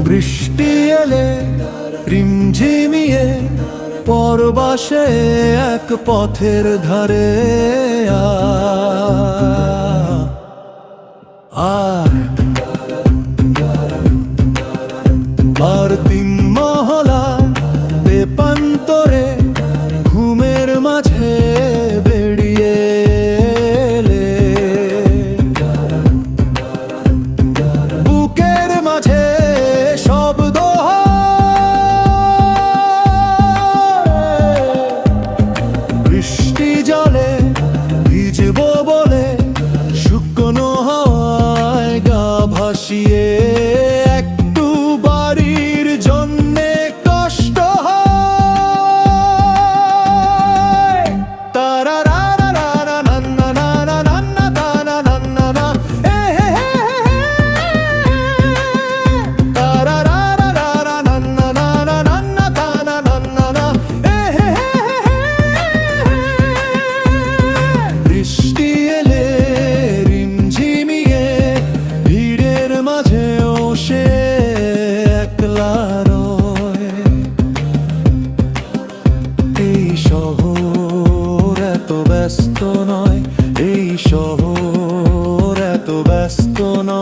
বৃষ্টি এলে রিমঝিমিয়ে পরবাসে এক পথের ধারে আর তিন মহলা বেপান্তরে ঘুমের মাঝে বেরিয়ে এলে বুকের মাঝে শব্দ বৃষ্টি জলে ভিজবো বলে শুকনো হাওয়ায় গা ভাসিয়ে একটু বাড়ির জন্যে কষ্ট হয়। তারা রা রা রা রা নান্না নানা নান্না তানা নান্না না তারা রা রা রা রা নান্না নানা নান্না তানা নান্না না বৃষ্টি এলে রিমঝিমিয়ে ভিড়ের মাঝেও সে একলা রয়। এই শহর এত ব্যস্ত নয়, এই শহর এত ব্যস্ত নয়।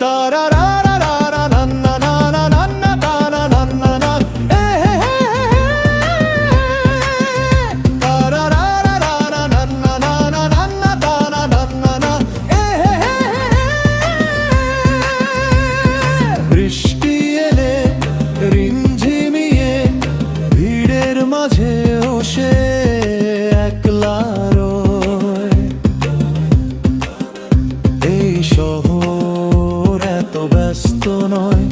তারা রা রা রা রা নান্না নানা নান্না তানা নান্না না তারা রা রা রা রা নান্না নানা নান্না তানা নান্না না বৃষ্টি এলে রিমঝিমিয়ে ভিড়ের মাঝেও সে একলা রয়। এই শহর এত ব্যস্ত নয়,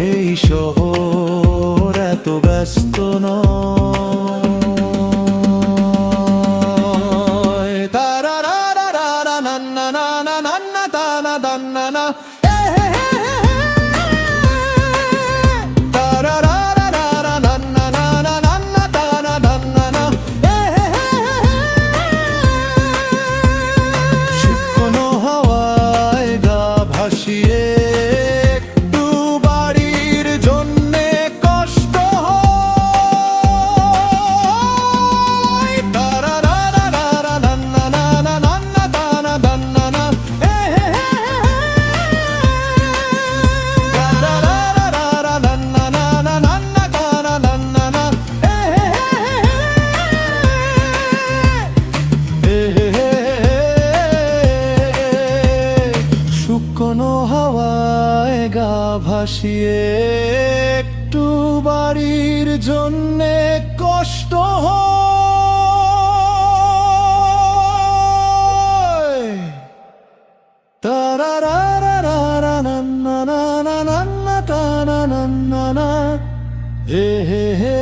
এই শহর এত ব্যস্ত নয়। তারা রা রা রা রা নান্না নানা নান্না তানা নান্না না তারা রা রা রা রা নান্না নানা নান্না তানা নান্না না শুকনো হাওয়ায় গা ভাসিয়ে একটু বাড়ির জন্যে কষ্ট হয়। তারা রা রা রা রা নান্না নানা নান্না তানা নান্না না তারা রা রা রা রা নান্না নানা নান্না তানা নান্না না শুকনো হাওয়ায় গা ভাসিয়ে একটু বাড়ির জন্যে কষ্ট হয়। তারা রা রা রা রা নান্না নানা নান্না তানা নান্না না হে হে হে